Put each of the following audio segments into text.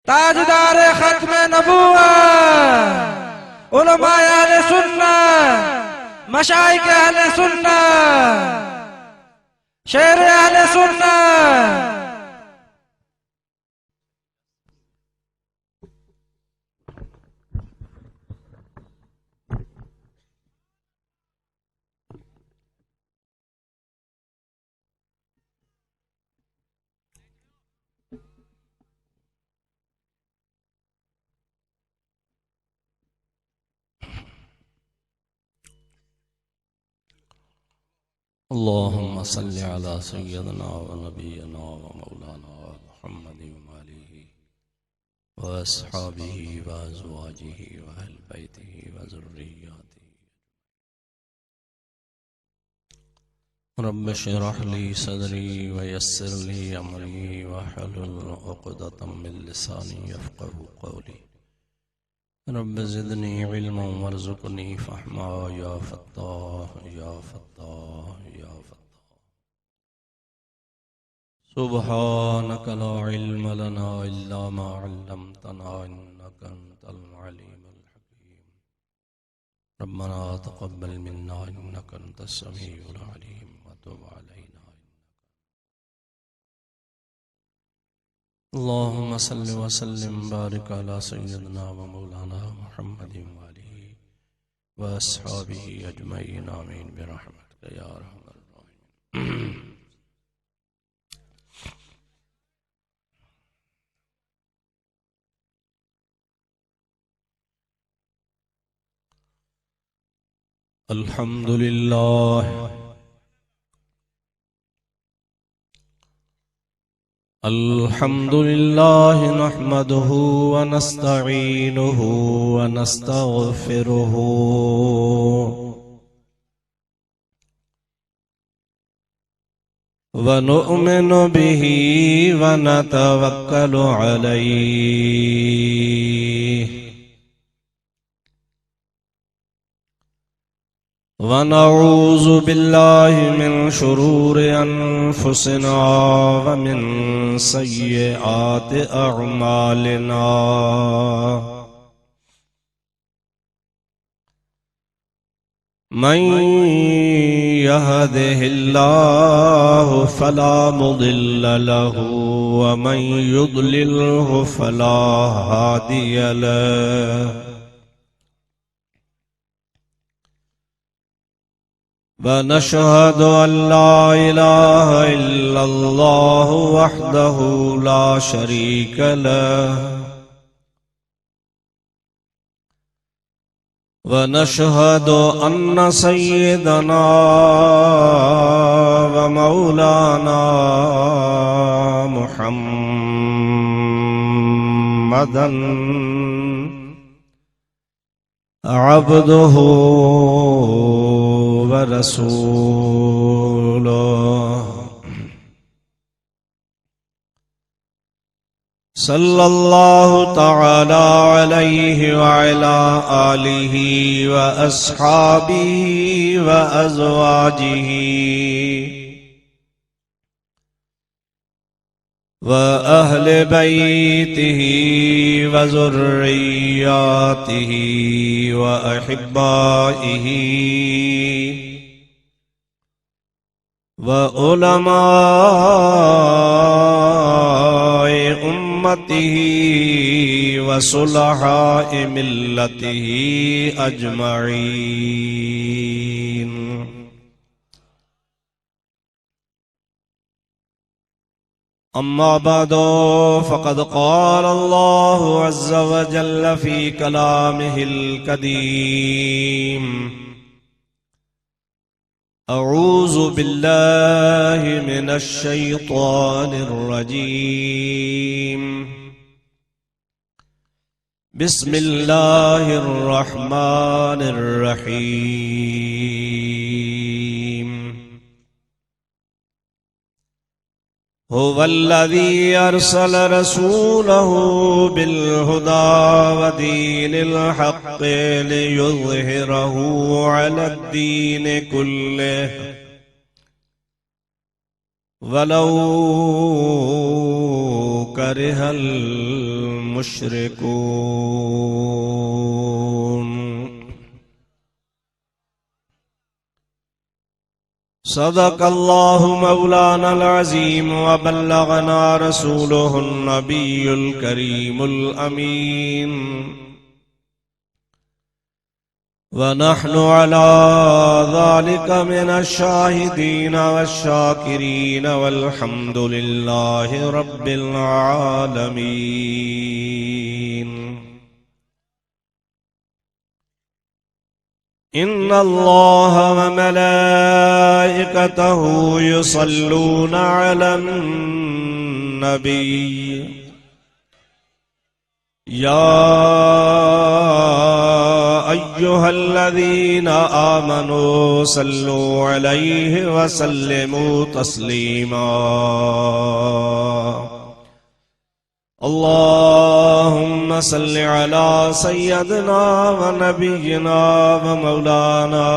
ताजदार खत्म नबूवत उलमाए अहले सुन्नत मशाइख अहले सुन्नत शेर अहले सुन्नत अल्लाहुम्मा सल्लि अला सय्यदना व नबियना व मौलाना मुहम्मद व आलिहि व अस्हाबिहि व अज़वाजिहि व अहल बैतिहि व ज़ुर्रिय्यतिहि। रब्बि इश्रह ली सदरी व यस्सिर ली अमरी वहलुल उक़दतम मिन लिसानी यफ़क़हू क़ौली। रब्बि ज़िदनी इल्मन वरज़ुक़नी फ़हमा या फ़त्ताह या फ़त्ताह या फ़त्ताह। सुब्हानक ला इल्म लना इल्ला मा अल्लमतना इन्नका अंतल अलीमुल हकीम। रब्बना तक़ब्बल मिन्ना इन्नका अंतस समीउल अलीम व तुब अलैना। अल्लाहुम्मा सल्लि व सल्लिम बारिक अला सय्यदना व मौलाना मुहम्मदिन व आलिहि व अस्हाबिहि अजमईन आमीन बिरहमतिका या अरहमर राहिमीन। अल्हम्दुलिल्लाह अल्हम्दुलिल्लाह नहमदुहु व नस्तईनुहु व नस्तगफिरुहु व नु'मिनु बिही व नतवक्कलु अलैहि व नऊज़ु बिल्लाहि मिन शुरूरि अनफुसिना व मिन सय्यिआति अअमालिना। मन यहदिहिल्लाहु फला मुदिल्ल लहु व मन युद्लिल्हु फला हादिय लहु। ونشهد أن لا إله إلا الله وحده لا شريك له ونشهد أن سيدنا ومولانا محمدا عبده ورسوله صلى الله تعالى عليه وعلى آله وأصحابه وأزواجه وأهل بيته وذرياته وأحبائه وعلماء أمته وصلحاء ملته أجمعين. أما بعد فقد قال الله عز وجل في كلامه القديم: أعوذ بالله من الشيطان الرجيم. بسم الله الرحمن الرحيم. هو الذي أرسل رسوله بالهدى ودين الحق ليظهره على الدين كله ولو كره المشركون. المشركون صدق الله مولانا العظيم وبلغنا رسوله النبي الكريم الأمين ونحن على ذلك من الشاهدين والشاكرين والحمد لله رب العالمين إن الله وملائكته يصلون على النبي يا أيها الذين آمنوا صلوا عليه وسلموا تسليما اللهم صل على سيدنا ونبينا ومولانا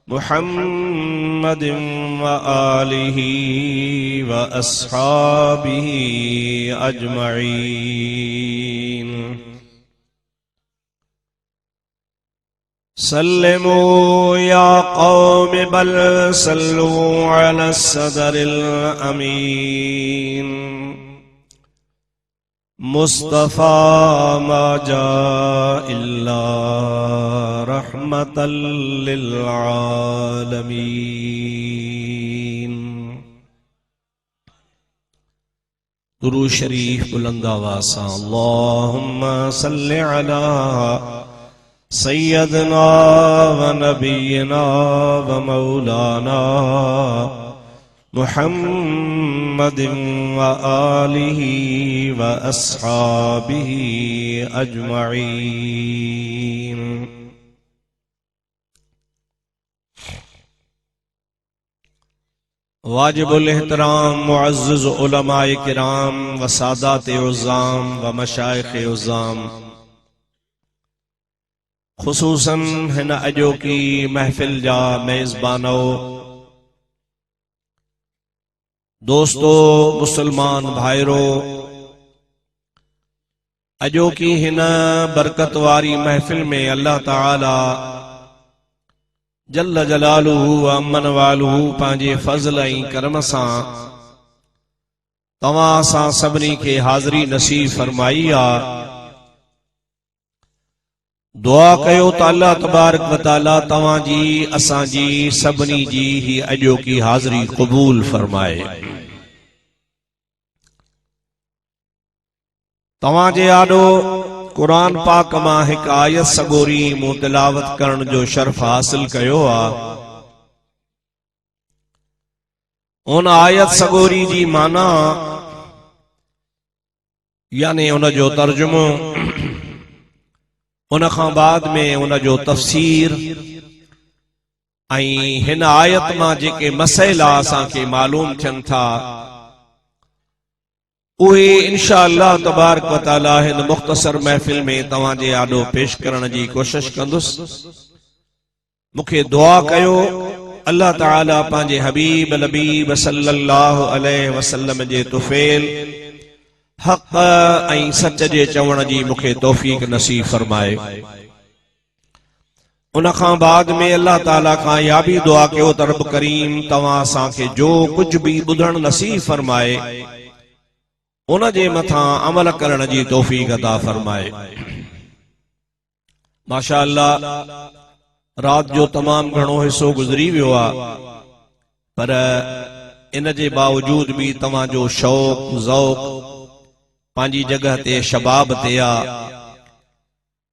محمد وآله وأصحابه أجمعين سلموا يا قوم بل صلوا على الصدر الأمين مصطفى ما جاء إلا رحمة للعالمين درود شریف بلند آواز سے اللهم صل على سيدنا ونبينا ومولانا محمد وآله وأصحابه أجمعين واجب الاحترام معزز علماء کرام و سادات عظام و مشائخ عظام خصوصاً ہن اجو کی محفل جا میزبانو دوستو مسلمان بھائرو اجو کی ہن برکت واری محفل میں اللہ تعالی جل جلالہ و امن والہ پانجے فضل ای کرم سان تواں سان سبنی کے حاضری نصیب فرمائی آ دعا کیو تا اللہ تبارک و تعالی تواں جی اساں جی سبنی جی ہی اجو کی حاضری قبول فرمائے تواں جے آڈو قرآن پاک ماں ایک آیت سگوری مو تلاوت کرن جو شرف حاصل کیو آ ان آیت سگوری جی مانا یعنی ان جو ترجمو ان خان بعد میں ان جو تفسیر ہن آیت ماں جے کے مسئلہ آسان کے معلوم چن تھا اوہی انشاءاللہ تبارک و تعالی ہن مختصر محفل میں تواں جے آڈو پیش کرن جی کوشش کندس مکھے دعا کیو اللہ تعالی پانجے حبیب لبیب صلی اللہ علیہ وسلم جے توفیل حق ای سچ جے چوڻ جی مکھے توفیق نصیب فرمائے ان خان بعد میں اللہ تعالیٰ کا یا بھی دعا کیو تے رب کریم تواں سان کے جو کچھ بھی بدھن نصیب فرمائے ان جے متھاں عمل کرن جی توفیق عطا فرمائے ماشاءاللہ رات جو تمام گھنو حصو گزری ویو آ پر ان جے باوجود بھی تواں جو شوق ذوق پانجی جگہ تے شباب تے آ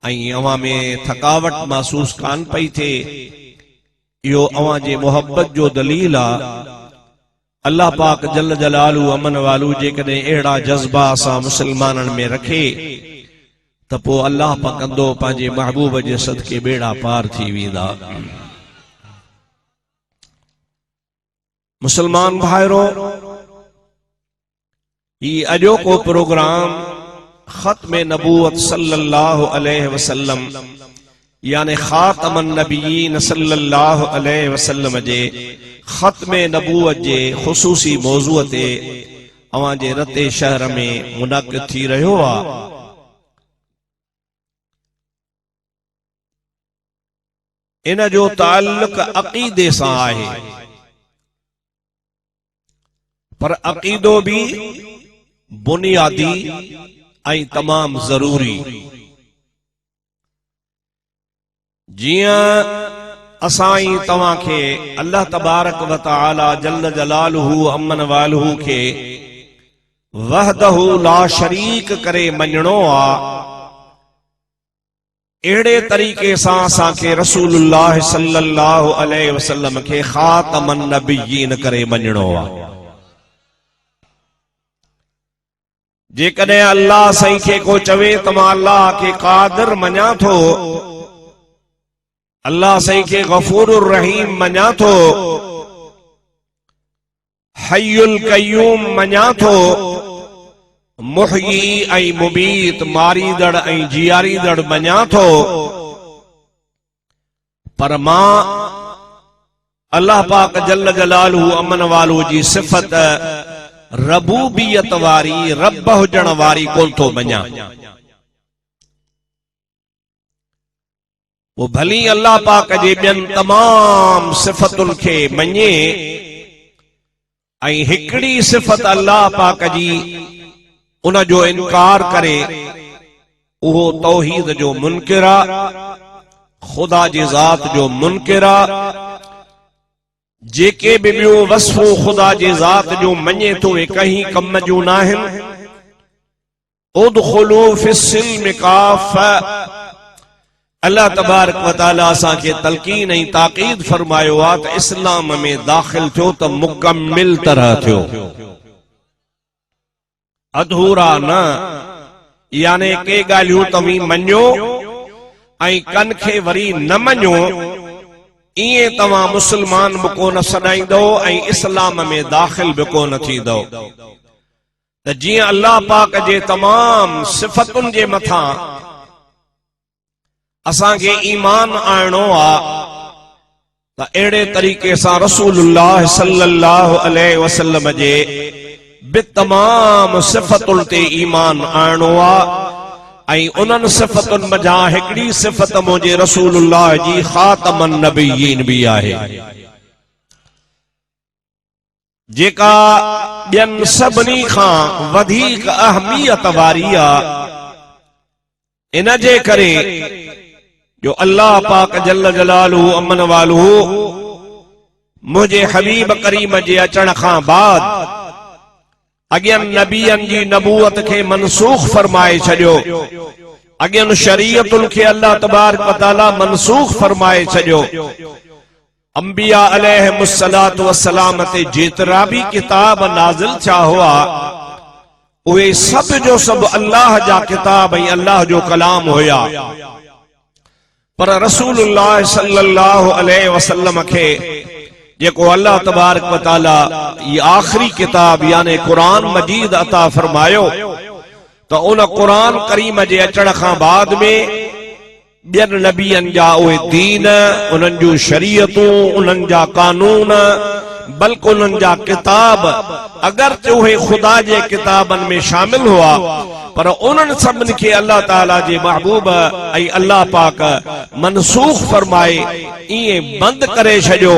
اوہاں میں تھکاوٹ محسوس کان پئی تھے یہ اوہاں جے محبت جو دلیل آ اللہ پاک جل جلالہ امن والو جے کدے اہڑا جذبہ سا مسلمانن میں رکھے تپو اللہ پاکندو پانجے محبوب جے صدقے بیڑا پار تھی ویندا مسلمان بھائرو یہ اجو کو پروگرام ختم نبوت صلی اللہ علیہ وسلم یعنی خاتم النبیین صلی اللہ علیہ وسلم جے ختم نبوت جے خصوصی موضوع تے अवां जे रते शहर में मुनाक़िद थी रहियो आहे। इन जो ताल्लुक अक़ीदे सां आहे, पर अक़ीदो भी बुनियादी ऐं तमाम ज़रूरी। जियां असां तव्हां खे अल्लाह तबारक व तआला जल्ल जलालुहु अमन वालुहु के वहदहु ला शरीक करे मञणो आ, एड़े तरीके सां असां खे रसूलुल्लाह सल्लल्लाहु अलैहि वसल्लम के खातमन नबिय्यीन करे मञणो आ। जेकॾहिं अल्लाह साईं खे को चवे त मां अल्लाह के कादिर मञा थो, अल्लाह साईं के गफूरुर रहीम मञा थो, हय्युल कय्यूम मञा थो, मुहयी ऐं मुबीत मारीदड़ ऐं जियारीदड़ मञा थो, पर मां अल्लाह पाक जल्ल जलालुहु अमन वालो जी सिफ़त रबूबियत वारी, रब हुजण वारी कोन थो मञा। वो भली अल्लाह पाक जे ॿियनि तमाम सिफ़तुनि खे मञे ऐं हिकड़ी सिफ़त अल्लाह पाक जी उन जो इनकार करे, उहो तौहीद जो मुनकिर आ, खुदा जी ज़ात जो मुनकिर आ। जेके भी ॿियो वस्फ़ो खुदा जी ज़ात जो मञे तो वे कहीं कम जो नाहिन। उदखुलू फिस्सिल्म काफ़ा, अल्लाह तबारक व तआला असां खे तलकीन ऐं ताक़ीद फरमायो आ त इस्लाम में दाखिल थियो त मुकम्मिल तरह थियो, अधूरा न। याने के ॻाल्हियूं तव्हीं मञो ऐं कन खे वरी न मञो, इए तव्हां मुसलमान बि कोन सॾाईंदो ऐं इस्लाम में दाखिल बि कोन थींदो। त जीअं अल्लाह पाक जे तमाम सिफ़तुनि जे मथां असां खे ईमान आणणो आ, त अहिड़े तरीक़े सां रसूलुल्लाह सल्लल्लाहु अलैहि वसल्लम जे बि तमाम सिफ़तुनि ते ईमान आणणो आ। ऐं उन्हनि सिफ़तुनि मझां हिकड़ी सिफ़त मुंहिंजे रसूलुल्लाह जी खातमन नबिय्यीन भी आहे, जेका ॿियनि सभिनी खां वधीक अहमियत वारी आ। इन जे करे जो अल्लाह पाक जल्ल जलालुहु अमन वालुहु मुंहिंजे हबीब करीम जे अचण खां बाद अॻियनि नबियनि जी नबूअत खे मनसूख फरमाए छॾियो, अॻियनि शरीयतुनि खे अल्लाह तबारक व तआला मनसूख फरमाए छॾियो। अंबिया अलैहिमुस्सलातु वस्सलाम ते जेतिरा भी किताब नाज़िल थिया हुआ, उहे सब जो सब अल्लाह जा किताब ऐं अल्लाह जो कलाम हुया। पर रसूलुल्लाह सल्लल्लाहु अलैहि वसल्लम खे जेको अल्लाह तबारक व तआला ये आखिरी किताब यानी कुरान मजीद अता फरमायो, तो उन कुरान करीम जे अचण खां बाद में ॿियनि नबियनि जा उहे दीन, उन्हनि जूं शरीयतूं, उन्हनि जा कानून, बल्कि उन्हनि जा किताब अगरचे उहे खुदा जे किताबनि में शामिल हुआ, पर उन्हनि सभिनी खे अल्लाह ताला जे महबूब ऐं अल्लाह पाक मनसूख फरमाए इएं बंद करे छॾियो।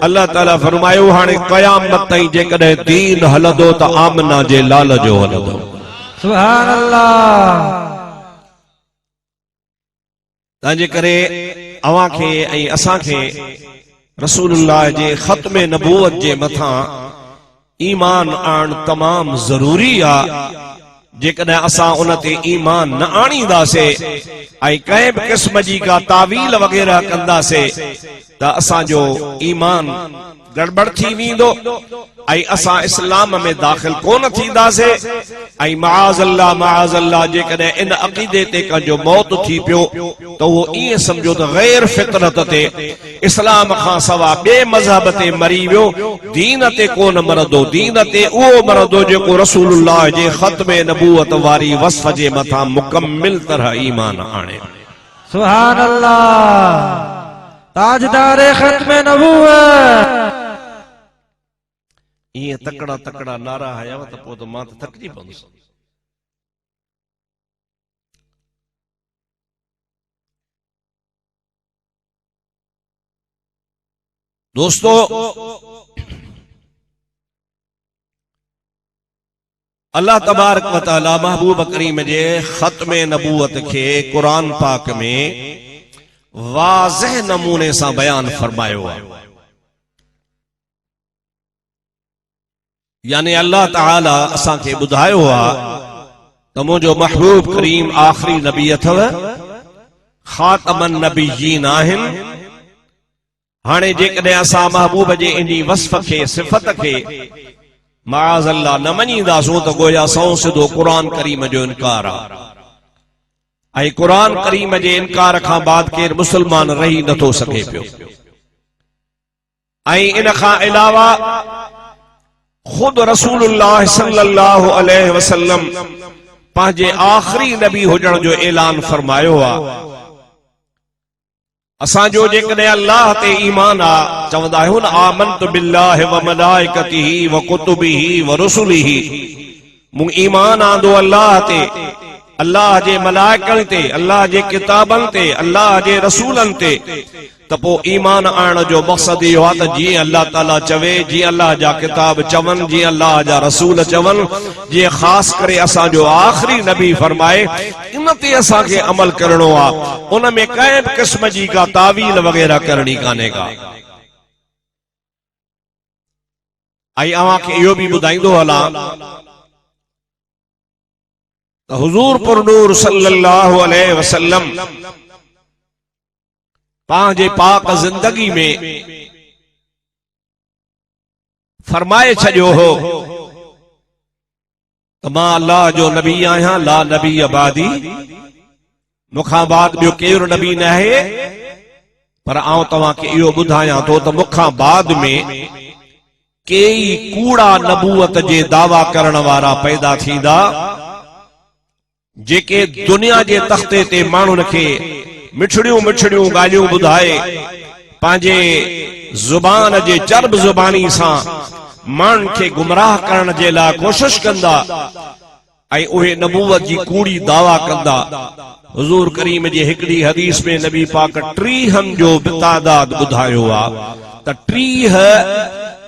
अल्लाह ताला फरमायो हाणे क़यामत ताईं जेकॾहिं दीन हलंदो त आमना जे लाल जो हलंदो। सुभान अल्लाह। तंहिंजे करे अवां खे ऐं असां खे रसूलुल्लाह जे ख़त्मे नबूवत जे मथां ईमान आण तमाम ज़रूरी आ। जेकॾहिं असां उन ते ईमान न आणींदासीं ऐं कंहिं बि क़िस्म जी का तावील वग़ैरह कंदासीं त असांजो ईमान गड़बड़ थी वेंदो ऐं असां इस्लाम में दाखिल कोन थींदासीं। ऐं माअज़ल्लाह जेकॾहिं इन अक़ीदे ते कंहिंजो मौत थी पियो त उहो ईअं सम्झो त गैर फितरत ते इस्लाम खां सवा ॿिए मज़हब ते मरी वियो, दीन ते कोन मरंदो। दीन ते उहो मरंदो जेको रसूलुल्लाह जे ख़त्मे नबूवत वारी वस्फ़ जे मथां मुकम्मिल तरह ईमान आणे। सुभान अल्लाह। ताजदार ख़त्मे नबूवत। ये तकड़ा तकड़ा नारा हयाव त पोइ त मां त थकजी पवंदुसि। दोस्तों, अल्लाह तबारक व तआला महबूब करीम जे खत्म नबूवत के कुरान पाक में वाज़ह नमूने सां बयान फरमायो आहे। यानी अल्लाह ताला असांखे ॿुधायो आहे त मुंहिंजो महबूब करीम आखिरी नबी अथव, ख़ातमन नबिय्यीन आहिनि। हाणे जेकॾहिं असां महबूब जे इन वस्फ खे सिफ़त खे माज़ अल्लाह न मञींदासूं त गोया सौ सिधो क़ुरान करीम जो इनकार आहे। ऐं क़ुरान करीम जे इनकार खां बाद केर मुस्लमान रही नथो सघे पियो। ऐं इन खां अलावा खुद रसूलुल्लाह सल्लल्लाहु अलैहि वसल्लम पंहिंजे आखिरी नबी हुजण जो ऐलान फरमायो आहे। असांजो जेकॾहिं अल्लाह ते ईमान आहे, चवंदा आहियूं न आमनतु बिल्लाहि व मलाइकतिही व कुतुबिही व रुसुलिही, मूं ईमान आंदो अल्लाह ते, अल्लाह जे मलाइकनि ते, अल्लाह जे किताबनि ते, अल्लाह जे रसूलनि ते। त पोइ ईमान आणण जो मक़सद इहो आहे त जीअं अल्लाह ताला चवे, जीअं अल्लाह जा किताब चवनि, जीअं अल्लाह जा रसूल चवनि, जीअं ख़ासि करे असांजो आखिरी नबी फरमाए, इन ते असांखे अमल करणो आहे। उन में कंहिं बि क़िस्म जी का तावील वग़ैरह करणी कान्हे का। ऐं अव्हांखे इहो बि ॿुधाईंदो हलां त हुज़ूर पुरनूर सल्लल्लाहु अलैहि वसल्लम पंहिंजे पाक ज़िंदगी में फरमाए छॾियो हो त मां अल्लाह जो नबी आहियां, ला नबी अबादी, मूंखां बाद ॿियो केरु नबी न आहे। पर आउं तव्हांखे इहो ॿुधायां थो त मूंखां बाद में कई कूड़ा नबूवत जे दावा करण वारा पैदा थींदा, जेके दुनिया जे तख़्ते ते माण्हुनि खे मिठड़ियूं मिठड़ियूं ॻाल्हियूं ॿुधाए, पंहिंजे ज़ुबान जे चर्ब ज़ुबानी सां माण्हुनि खे गुमराह करण जे लाइ कोशिश कंदा ऐं उहे नबूवत जी कूड़ी दावा कंदा। हुज़ूर करीम जी हिकड़ी हदीस में नबी पाक 30 जो तादाद ॿुधायो आहे त 30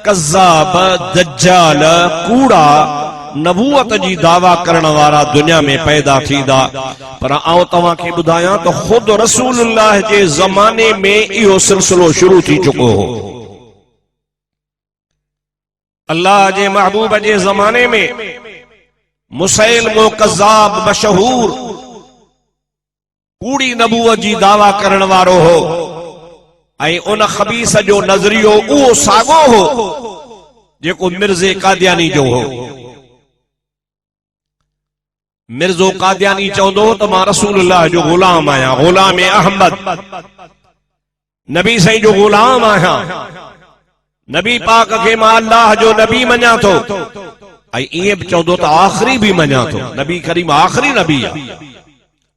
कज़्ज़ाब, दज्जाल, कूड़ा नबूवत जी दावा करण वारा दुनिया में पैदा थींदा। पर आउं तव्हांखे ॿुधायां त खुद रसूलुल्लाह जे ज़माने में इहो सिलसिलो शुरू थी चुको हो। अल्लाह जे महबूब जे ज़माने में मुसैलमो कज़्ज़ाब मशहूर कूड़ी नबूवत जी दावा करण वारो हो। ऐं उन खबीस जो नज़रियो उहो साॻियो हो जेको मिर्ज़े कादियानी जो हो। मिर्ज़ो कादियानी चवंदो त मां रसूलुल्लाह जो ग़ुलाम आहियां, ग़ुलाम अहमद, नबी साईं जो ग़ुलाम आहियां, नबी पाक खे मां अल्लाह जो नबी मञां थो। ऐं ईअं बि चवंदो त आखिरी बि मञां थो, नबी करीम आखिरी नबी आहे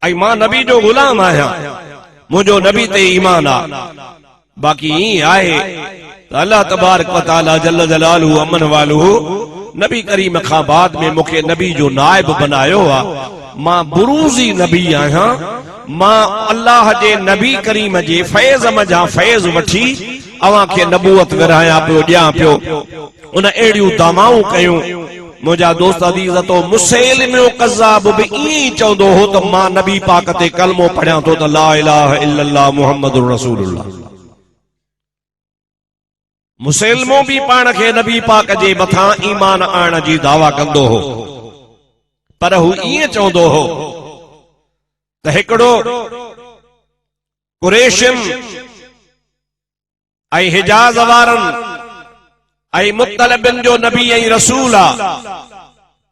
ऐं मां नबी जो ग़ुलाम आहियां, मुंहिंजो नबी ते ईमान आहे। बाक़ी ईअं आहे त अल्लाह तबारक व तआला जल्ल जलालहू अमन वालहू नबी करीम खां बाद में मूंखे नबी जो नाइब बनायो आहे। मां बुरूज़ी नबी आहियां, मां अल्लाह जे नबी करीम जे फैज़ मज़ा फैज़ वठी अव्हांखे नबूवत विरहायां पियो, ॾियां पियो। उन अहिड़ियूं दावाऊं कयूं। मुंहिंजा दोस्त अज़ीज़ तो मुसैलिमो कज़्ज़ाब बि ईअं चवंदो हो त मां नबी पाक ते कलमो पढ़ियां थो त ला इलाहा इल्लल्लाह मुहम्मदुर रसूलुल्लाह। मुसैलिमो भी पाण खे नबी पाक जे मथां ईमान आणण जी दावा कंदो हो। पर हू ईअं चवंदो हो त हिकिड़ो कुरैशिन ऐं हिजाज़ वारनि ऐं मुत्तलिबिन जो नबी ऐं रसूल आहे,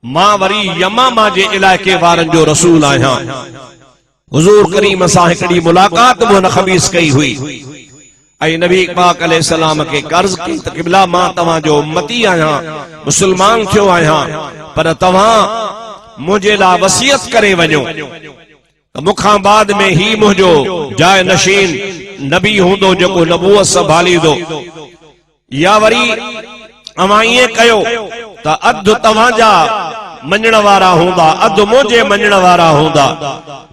मां वरी यमामा जे इलाइक़े वारनि जो रसूल आहियां। हुज़ूर करीम सां हिकिड़ी मुलाक़ात हुन खबीस कई हुई ऐं नबी पाक अलैहिस्सलाम के कर्ज की त क़िबला मां तव्हांजो उम्मती आहियां, मुस्लमान थियो आहियां, पर तव्हां मुंहिंजे लाइ वसियत करे वञो त मूंखां बाद में ही मुंहिंजो जाय नशीन नबी हूंदो जेको नबूवत संभालींदो, या वरी अवां ईअं कयो त अधु तव्हांजा मञण वारा हूंदा, अधु मुंहिंजे मञण वारा हूंदा।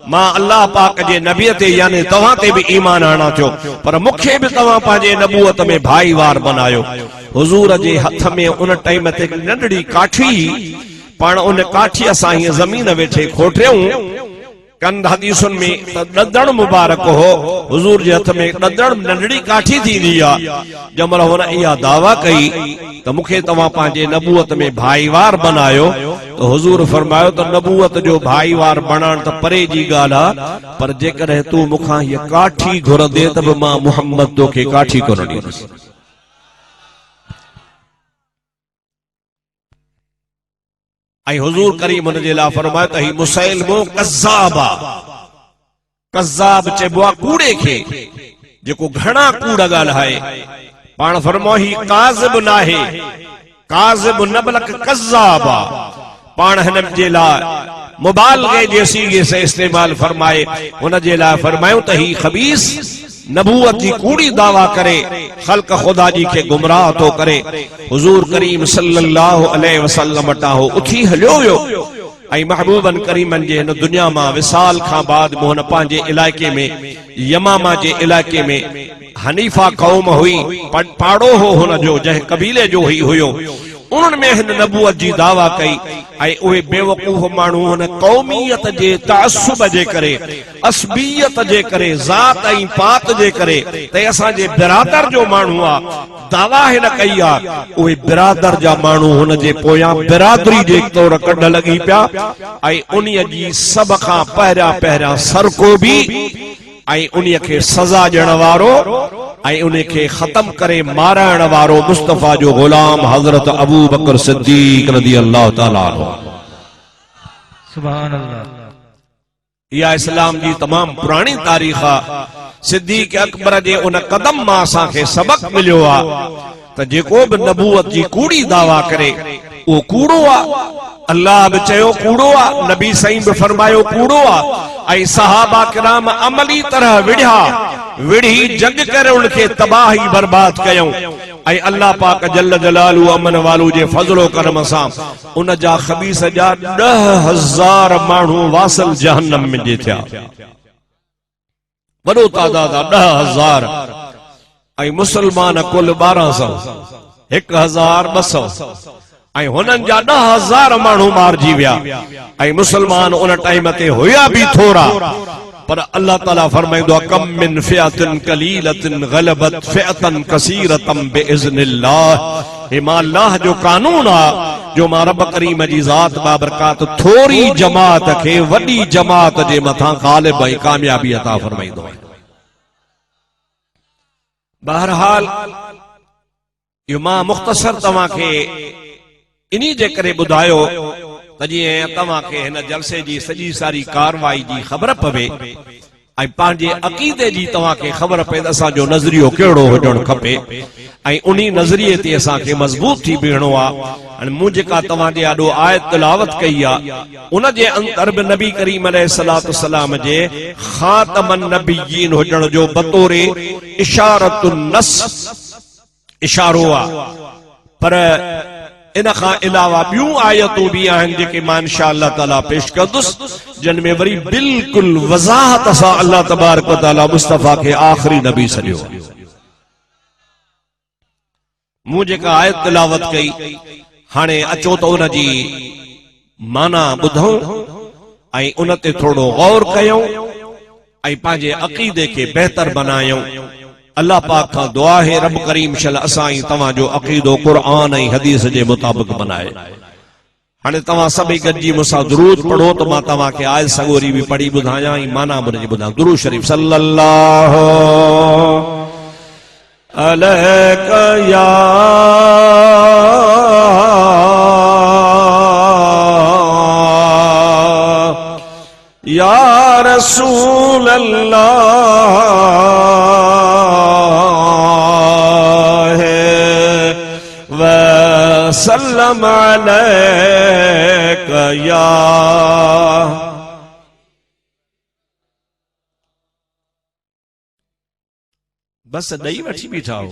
मां अल्लाह पाक जे नबीअ ते यानी तव्हां ते बि ईमान आणा थियो, पर मूंखे बि तव्हां पंहिंजे नबूअत में भाईवार बनायो। हुजूर जे हथ में उन टाइम ते नंढड़ी काठी, पाण उन काठीअ सां हीअं ज़मीन वेठे खोटिरियूं। कंद हदीसुनि में ॾदड़ मुबारक हो, हुजूर जे हथ में ॾदड़ नंढड़ी काठी थींदी आहे। जंहिंमहिल हुन इहा दावा कई त मूंखे तव्हां पंहिंजे नबूअत में भाईवार बनायो, त हुजूर फरमायो त नबूअत जो भाईवार बणाइण त परे जी ॻाल्हि आहे, पर जेकॾहिं तूं मूंखां हीअ काठी घुरंदे त बि मां मुहम्मद तोखे काठी कोन ॾींदुसि। ऐं हुजूर करीम हुन जे लाइ फरमायो त ही मुसैलमो कज़्ज़ाब आहे। कज़्ज़ाब चइबो आहे कूड़े खे, जेको घणा कूड़ ॻाल्हाए। पाण फरमायो ही काज़िब नाहे, काज़िब न बल्कि कज़्ज़ाब आहे। पाण हिन जे लाइ मुबालगे जे सीगे से इस्तेमाल फरमाए, हुन जे लाइ फरमायो त ही खबीस नबूवत जी कूड़ी दावा करे, खल्क खुदा जी के गुमराह तो करे। हुजूर करीम सल्लल्लाहु अलैहि वसल्लम टाहो उथी हलियो वियो ऐं महबूबन करीमन जे हिन दुनिया मां विसाल खां बाद मोहन पंहिंजे इलाइके में, यमामा जे इलाइके में हनीफा कौम हुई, पाड़ो हो हुन जो, जंहिं कबीले जो ही हुयो। उन्हनि में हिन नबूअत जी दावा कई ऐं उहे बेवकूफ़ माण्हू हुन क़ौमियत जे तअस्सुब जे करे, असबियत जे करे, ज़ात ऐं पात जे करे त असांजे बिरादर जो माण्हू आहे, दावा हिन कई आहे। उहे बिरादर जा माण्हू हुन जे पोयां बिरादरी जे तौर कढ लॻी पिया ऐं उन्हीअ जी सभ खां पहिरियां सरको बि ऐं उन्हीअ खे सज़ा ॾियण वारो ऐं उन्हीअ खे ख़त्म करे माराइण वारो मुस्तफ़ा जो ग़ुलाम हज़रत अबू बकर सिद्दीक़ रज़ी अल्लाह ताला अन्हु। सुभान अल्लाह। इहा इस्लाम जी तमाम पुरानी तारीख़ आहे। सिद्दीक़ अकबर जे उन कदम मां असांखे सबक मिलियो आहे त जेको बि नबूवत जी कूड़ी दावा करे उहो कूड़ो आहे। अल्लाह बि चयो कूड़ो आहे, नबी साईं बि फरमायो कूड़ो आहे ऐं सहाबा किराम अमली तरह विढ़ी जंग करे उनखे तबाही बर्बाद कयूं ऐं अल्लाह पाक जल्ल जलालू अमन वालू जे फज़लो करम सां उन जा खबीस जा 10,000 माण्हू वासल जहन्नम में जे थिया। वॾो तादाद आहे 10,000 ऐं मुसलमान कुल 1200, 1,200 ऐं हुननि जा 10,000 माण्हू मारिजी विया ऐं मुसलमान उन टाइम ते हुया बि थोरा, पर अल्लाह ताला फरमाईंदो आहे कम मिन फिअतिन कलीलतिन गलबत फिअतन कसीरतन बिइज़्निल्लाह। हे मां अल्लाह जो कानून आहे जो मां रब करीम जी ज़ात बाबरकात थोरी जमात खे वॾी जमात जे मथां ग़ालिब ऐं कामयाबी अता फरमाईंदो आहे। बहरहाल इहो मां मुख़्तसर तव्हांखे इन्ही जे करे ॿुधायो त जीअं तव्हांखे हिन जलसे जी सॼी सारी कारवाई जी ख़बर पवे ऐं पंहिंजे अक़ीदे जी तव्हांखे ख़बर पए त असांजो नज़रियो कहिड़ो हुजणु खपे ऐं उन नज़रिए ते असांखे मज़बूत थी बीहणो आहे। हाणे मूं जेका तव्हांजे आॾो आयत तिलावत कई आहे उन जे अंदर बि नबी करीम अलैहिस्सलातु वस्सलाम जे ख़ातमन नबिय्यीन हुजण जो बतौरे इशारतुन नस इशारो आहे, पर इन खां अलावा ॿियूं आयतूं बि आहिनि जेके मां इंशाअल्लाह ताला पेश कंदुसि, जिन में वरी बिल्कुलु वज़ाहत सां अल्लाह तबारक व तआला मुस्तफ़ा खे आख़िरी नबी सॾियो। मूं जेका आयत तिलावत कई हाणे अचो त उन जी माना ॿुधूं ऐं उन ते थोरो गौर कयूं ऐं पंहिंजे अक़ीदे खे बहितर बनायूं। अल्लाह पाक का दुआ है रब करीम शल असाई तवा जो अकीदो कुरान ऐं हदीस जे मुताबिक बनाए। हाणे तव्हां सभई गॾिजी मूंसां दुरूद पढ़ो त मां तव्हांखे आयत सगोरी बि पढ़ी ॿुधायां ऐं माना बि ॿुधायां। दुरूद शरीफ सल्लल्लाहु अलैका या रसूल अल्लाह सल्लम अलैका या बस ॾई वठी बीठा हो।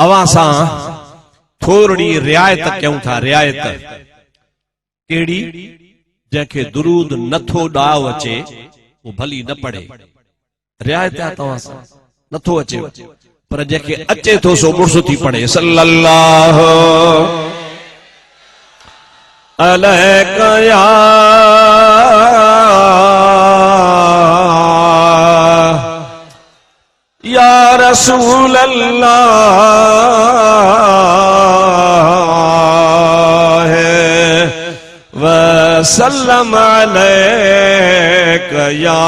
अवां सां थोड़ी रियायत कयूं था। रियायत केड़ी? जंहिंखे दुरूद नथो ॾाव अचे वो भली न पढ़े। रियायत आहे तव्हां सां, नथो अचे पर जंहिंखे अचे थो सो मुर्स थी पढ़े। सल्लल्लाहु अलैका या रसूल अल्लाह वसल्लम अलैका या।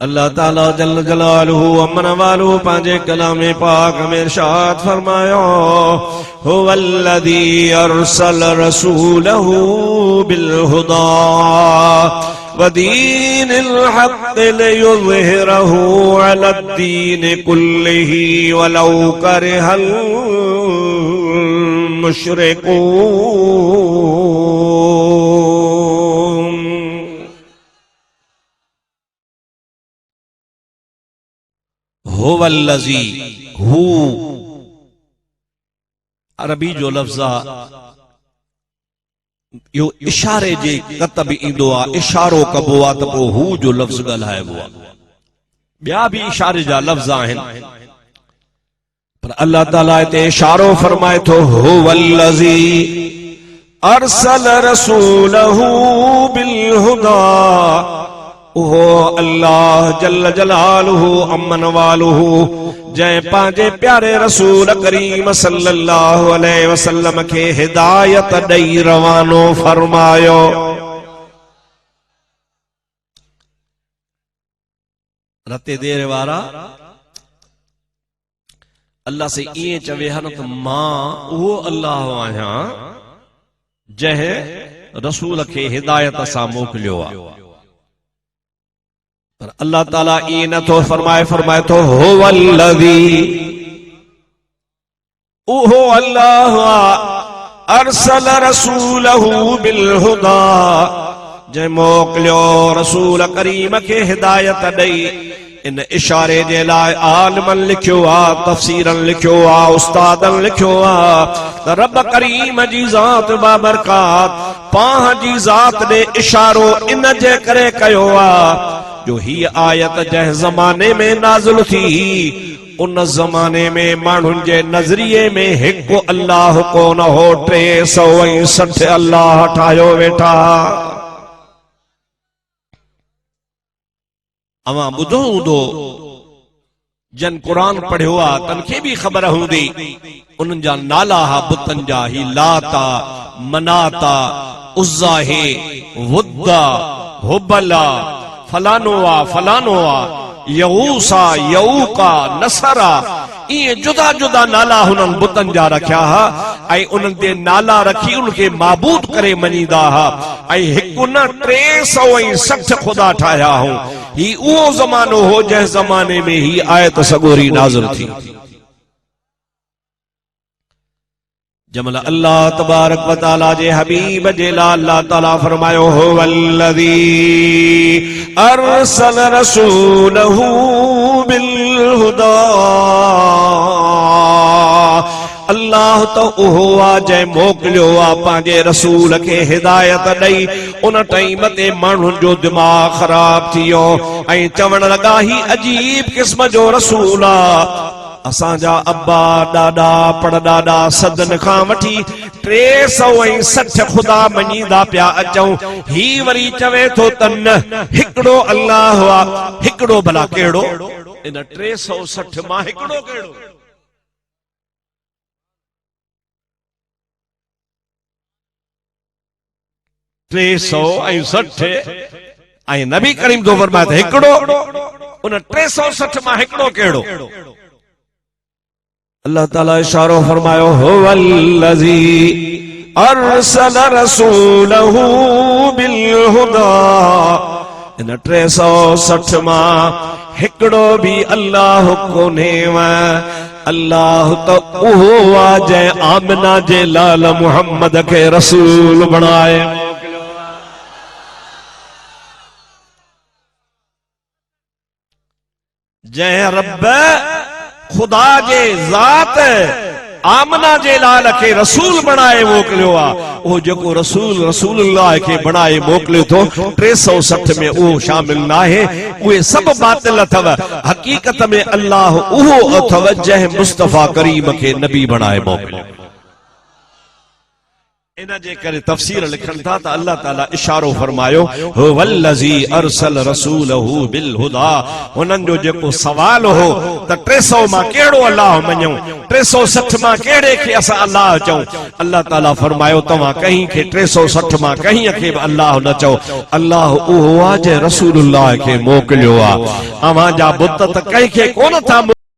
अल्लाह ताला जल्ल जलालुहु अमन वालुहु पंहिंजे कलाम पाक में इरशाद फरमायो, हुवल्लज़ी अरसल रसूलहु बिल हुदा व दीनिल हक़्क़ लियुज़हिरहु अलद्दीन कुल्लिही वलौ करिहल मुशरिकून। हुवल्लज़ी, हू अरबी जो लफ्ज़ यो इशारे जे कतब ईंदो आहे, इशारो कबो आहे त पोइ हू जो लफ्ज़ ॻाल्हाइबो आहे। ॿिया बि इशारे जा लफ्ज़ आहिनि पर अल्लाह ताला हिते इशारो फरमाए थो, हुवल्लज़ी अरसल रसूलहु बिल हुदा। उहो अल्लाह जल्ल जलालुहु अमन वालुहु जंहिं पंहिंजे प्यारे रसूल करीम सल्लल्लाहु अलैहि वसल्लम खे हिदायत ॾेई रवानो फरमायो। रते देर वारा अल्लाह से ईअं चवे हा न त मां उहो अल्लाह आहियां जंहिं रसूल खे हिदायत सां मोकिलियो आहे। पर अल्लाह ताला ईअं नथो फरमाए, फरमाए थो हुवल्लज़ी, उहो अल्लाह अरसल रसूलहु बिल हुदा जंहिं मोकिलियो रसूल करीम खे हिदायत ॾेई। इन इशारे जे लाइ आलिमन लिखियो आहे, तफसीरन लिखियो आहे, उस्तादन लिखियो आहे त रब करीम जी ज़ात बाबरकात पाह जी ज़ात ॾे इशारो इन जे करे कयो आहे जो ही आयत जंहिं ज़माने में नाज़िल थी उन ज़माने में माण्हुनि जे नज़रिए में हिकु अल्लाह कोन हो, 360 अल्लाह ठाहियो वेठा। अवां ॿुधो हूंदो जन क़ुरान पढ़ियो आहे तन खे बि ख़बर हूंदी उन्हनि जा नाला हा बुतनि जा, ही लाता, मनाता, उज़्ज़ा है, वुद्दा, हुबला, फलानो आ, फलानो आ, यऊसा, यऊका, नसरा, इए जुदा जुदा नाला हुननि बुतनि जा रखिया हा ऐं उन्हनि ते नाला रखी उनखे माबूद करे मञीदा हा ऐं हिकु न 360 ख़ुदा ठाहिया हो। ही उहो ज़मानो हो जंहिं ज़माने में ही आयत सगोरी नाज़िल थी। जमल अल्लाह तबारक व तआला जे हबीब जे लाल अल्लाह ताला फरमायो, हुवल्लज़ी अरसल रसूलहु बिल हुदा। अल्लाह तो उहो आ जंहिं मोकिलियो आ पंहिंजे रसूल खे हिदायत ॾेई। उन टाइम ते माण्हुनि जो दिमाग़ ख़राब थी वियो ऐं चवण लॻा ही अजीब क़िस्म जो रसूल आ। असांजा अब्बा ॾाॾा पड़ॾाॾा सदन खां वठी 360 ख़ुदा मञीदा पिया अचूं, ही वरी चवे थो त न हिकिड़ो अल्लाह आ। हिकिड़ो भला कहिड़ो? इन 360 मां हिकिड़ो कहिड़ो? टे सौ ऐं 60 ऐं नबी करीम तो फरमाए त हिकिड़ो। उन 360 मां हिकिड़ो कहिड़ो? अल्लाह ताला इशारो फरमायो, हुवल्लज़ी अरसल रसूलहु बिल हुदा। इन 360 मां हिकिड़ो भी अल्लाह कोन्हे। अल्लाह तो उहो आ जंहिं आमिना जे लाल मुहम्मद खे रसूल बणाए। जंहिं रब खुदा जे ज़ात आमना जे लाल खे रसूल बणाए मोकिलियो आहे, उहो जेको रसूल रसूलुल्लाह खे बणाए मोकिलियो थो 360 में उहो शामिल न आहे। उहे सभु बातिल अथव। हक़ीक़त में अल्लाह उहो अथव जंहिं मुस्तफ़ा करीम खे नबी बणाए मोकिलियो। इन जे करे तफ़सीर लिखनि था त अल्लाह ताला इशारो फरमायो वल्लज़ी अरसल रसूलहू बिल हुदा। हुननि जो जेको सवाल हो त 300 मां कहिड़ो अल्लाह मञूं, 360 मां कहिड़े खे असां अल्लाह चऊं। अल्लाह ताला फरमायो तव्हां कंहिं खे 360 मां कंहिं खे बि अल्लाह न चओ। अल्लाह उहो आहे जंहिं रसूलुल्लाह खे मोकिलियो आहे। अव्हां जा बुत त कंहिं खे कोन था